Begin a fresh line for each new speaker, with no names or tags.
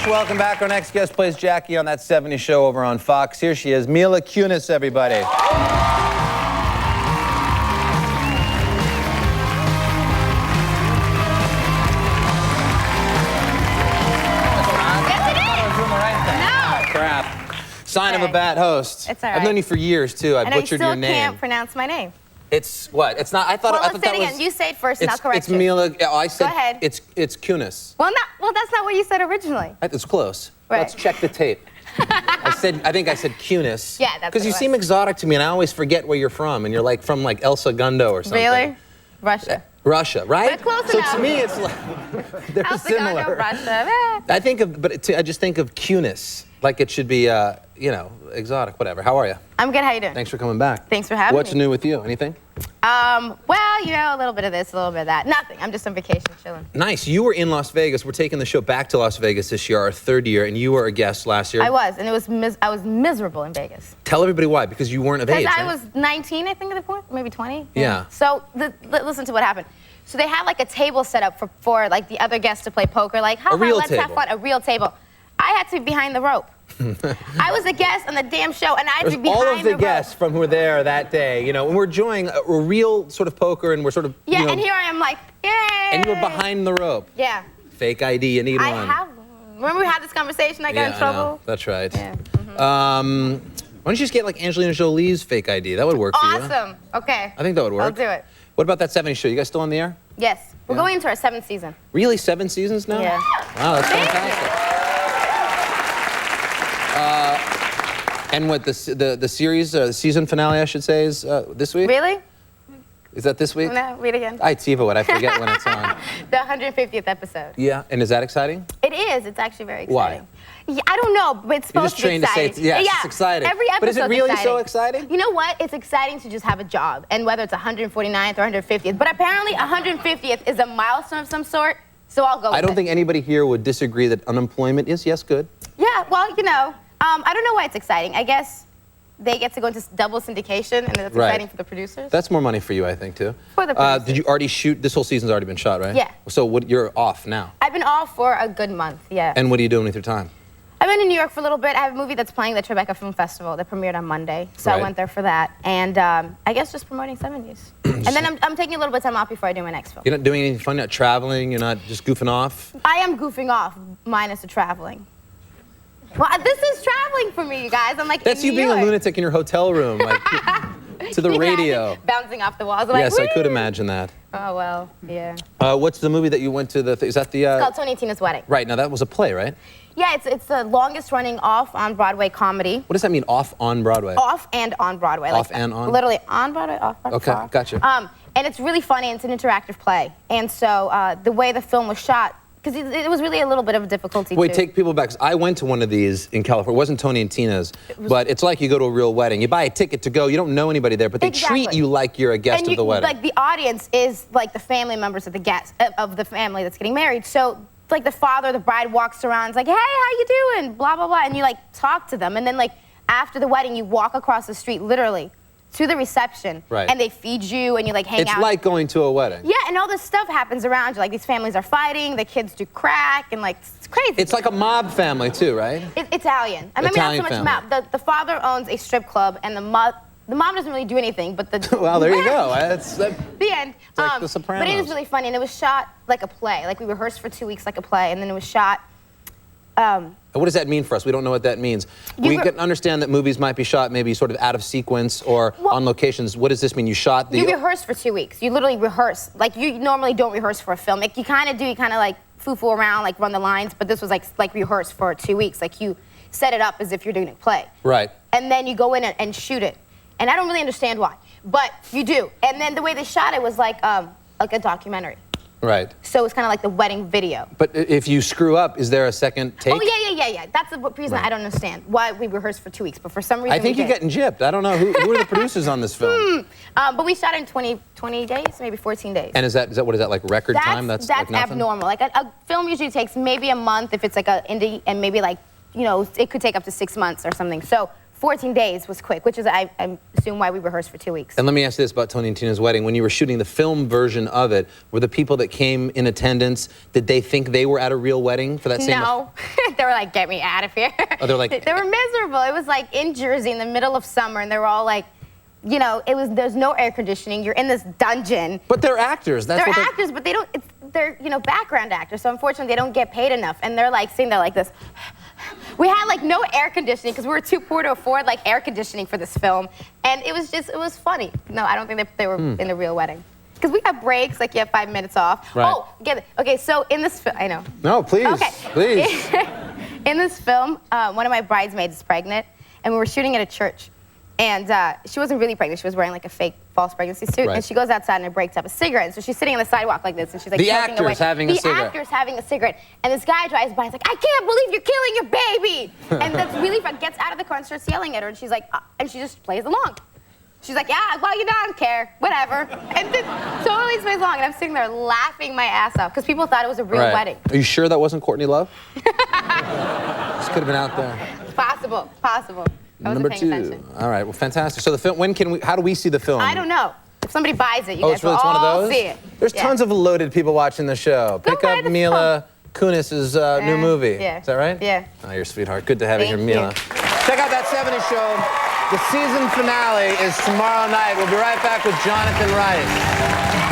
much. Welcome back. Our next guest plays Jackie on That 70's Show over on Fox. Here she is, Mila Kunis, everybody.
Yes, it is. No.
Crap. Sign of a bad host.
It's all right.
I've known you for years, too. I butchered your name.
I can't pronounce my name.
It's what? It's not. I thought.
Well,
I
let's
thought
say
that
it again.
was.
You say it first, and I'll correct you.
It's Mila. Oh, I said.
Go ahead.
It's Kunis.
Well, that's not what you said originally.
It's close.
Right.
Let's check the tape. I think I said Kunis.
Yeah, that's
because you seem exotic to me, and I always forget where you're from, and you're like from like El Segundo or something.
Really? Russia.
Russia, right?
But close
so
enough.
To me, it's like they're
El Segundo,
similar.
Russia.
I think of, I just think of Kunis, like it should be, you know, exotic, whatever. How are you?
I'm good. How you doing?
Thanks for coming back.
Thanks for having me.
What's new with you? Anything?
Well, you know, a little bit of this, a little bit of that. Nothing. I'm just on vacation, chilling.
Nice. You were in Las Vegas. We're taking the show back to Las Vegas this year, our third year, and you were a guest last year.
I was, and it was I was miserable in Vegas.
Tell everybody why. Because you weren't of age.
Because I
right?
was 19, I think, at the point, maybe 20.
Yeah.
So listen to what happened. So they had like a table set up for like the other guests to play poker. Like, let's have fun. A real table. I had to be behind the rope. I was a guest on the damn show, and I had to be behind the rope.
All of the guests from who were there that day, you know, and we're enjoying a real sort of poker, and we're sort of,
yeah,
you know,
and here I am like, yay!
And you were behind the rope.
Yeah.
Fake ID, you need one.
I have one. Remember we had this conversation, I got in trouble?
I know. That's right.
Yeah.
Why don't you just get like Angelina Jolie's fake ID? That would work for you.
Awesome. Okay.
I think that would work.
I'll do it.
What about that 70's show? You guys still on the air?
Yes. We're going into our 7th season.
Really? 7 seasons now?
Yeah.
Wow, that's
Thank
fantastic. And what, the series, the season finale, I should say, is this week?
Really?
Is that this week?
No, read again.
I TiVo it. I forget when it's on.
The 150th episode.
Yeah. And is that exciting?
It is. It's actually very exciting.
Why?
Yeah, I don't know, but it's supposed to be exciting.
You're just trained to say it's exciting.
Every episode
But is it really
exciting.
so exciting?
You know what? It's exciting to just have a job, and whether it's 149th or 150th. But apparently 150th is a milestone of some sort, so I'll go with it.
I don't think anybody here would disagree that unemployment is, yes, good.
Yeah, well, you know, I don't know why it's exciting. I guess they get to go into double syndication, and that's exciting for the producers.
That's more money for you, I think, too.
For the producers.
Did you already shoot? This whole season's already been shot, right?
Yeah.
So you're off now?
I've been off for a good month, yeah.
And what are you doing with your time?
I've been in New York for a little bit. I have a movie that's playing at the Tribeca Film Festival that premiered on Monday, so I went there for that. And I guess just promoting 70's. And then I'm taking a little bit of time off before I do my next film.
You're not doing anything fun? You're not traveling? You're not just goofing off?
I am goofing off, minus the traveling. Well, this is traveling for me, you guys. I'm like,
that's you being a lunatic in your hotel room, like to the radio.
Bouncing off the walls.
Yes,
like,
I could imagine that.
Oh, well, yeah.
What's the movie that you went to? Is that the...
It's called Tony and Tina's Wedding.
Right, now that was a play, right?
Yeah, it's the longest running off-on-Broadway comedy.
What does that mean, off on Broadway?
Off and on Broadway.
Off and on?
Literally on Broadway, off Broadway.
Okay, gotcha.
And it's really funny, and it's an interactive play. And so the way the film was shot, because it was really a little bit of a difficulty
Wait, take people back. I went to one of these in California. It wasn't Tony and Tina's, but it's like you go to a real wedding. You buy a ticket to go. You don't know anybody there, but they treat you like you're a guest of the wedding.
Like the audience is like the family members of the guests of the family that's getting married. So like the father, the bride walks around, it's like, hey, how you doing? Blah blah blah, and you like talk to them, and then like after the wedding, you walk across the street, literally, to the reception, and they feed you, and you like hang out.
It's like going to a wedding.
Yeah, and all this stuff happens around you. Like these families are fighting, the kids do crack, and like it's crazy.
It's like a mob family too, right?
Italian. I mean, not so much mob. The father owns a strip club, and the mom doesn't really do anything, but the
well, there you go. That's the
end.
It's like The Sopranos.
But it is really funny, and it was shot like a play. Like we rehearsed for 2 weeks like a play, and then it was shot.
What does that mean for us? We don't know what that means. We can understand that movies might be shot maybe sort of out of sequence or on locations. What does this mean? You shot the...
You rehearse for 2 weeks. You literally rehearse. Like, you normally don't rehearse for a film. Like, you kind of do. You kind of, like, foo-foo around, like, run the lines. But this was, like rehearse for 2 weeks. Like, you set it up as if you're doing a play.
Right.
And then you go in and shoot it. And I don't really understand why. But you do. And then the way they shot it was like a documentary.
Right.
So it's kind of like the wedding video.
But if you screw up, is there a second take?
Oh, yeah. That's the reason I don't understand why we rehearsed for 2 weeks. But for some reason,
I think you're getting gypped. I don't know. Who are the producers on this film?
But we shot in 20 days, maybe 14 days.
And is that what is that, like record time? That's like nothing?
Abnormal. Like a film usually takes maybe a month if it's like a indie, and maybe like, you know, it could take up to 6 months or something. So 14 days was quick, which is, I assume, why we rehearsed for 2 weeks.
And let me ask this about Tony and Tina's wedding. When you were shooting the film version of it, were the people that came in attendance, did they think they were at a real wedding for that same?
No. They were like, get me out of here.
Oh, they're like...
They were miserable. It was like in Jersey in the middle of summer, and they were all like, you know, there's no air conditioning. You're in this dungeon.
But they're actors. They're
actors, but they don't, they're, you know, background actors. So unfortunately, they don't get paid enough. And they're like sitting there like this. We had like no air conditioning because we were too poor to afford like air conditioning for this film. And it was funny. No, I don't think they were in the real wedding. Because we have breaks, like you have 5 minutes off.
Right.
Oh, get it. Okay, so in this film, I know.
No, please, please.
In this film, one of my bridesmaids is pregnant, and we were shooting at a church. And she wasn't really pregnant. She was wearing like a fake false pregnancy suit. Right. And she goes outside and it breaks up a cigarette. And so she's sitting on the sidewalk like this, and she's like choking away.
Having a cigarette.
The actor's having a cigarette. And this guy drives by and is like, I can't believe you're killing your baby. And that's really fun. Gets out of the car and starts yelling at her. And she's like, and she just plays along. She's like, yeah, well, you don't care, whatever. And then totally plays along. And I'm sitting there laughing my ass off because people thought it was a real wedding.
Are you sure that wasn't Courtney Love? This could have been out there.
Possible, possible.
Number 2. All right, well, fantastic. So the film, how do we see the film?
I don't know. If somebody buys it, you guys will all see it.
There's tons of loaded people watching the show. Pick up Mila Kunis' new movie.
Yeah.
Is that right?
Yeah.
Oh, you're a sweetheart. Good to have you here, Mila.
You.
Check out that 70's show. The season finale is tomorrow night. We'll be right back with Jonathan Rice.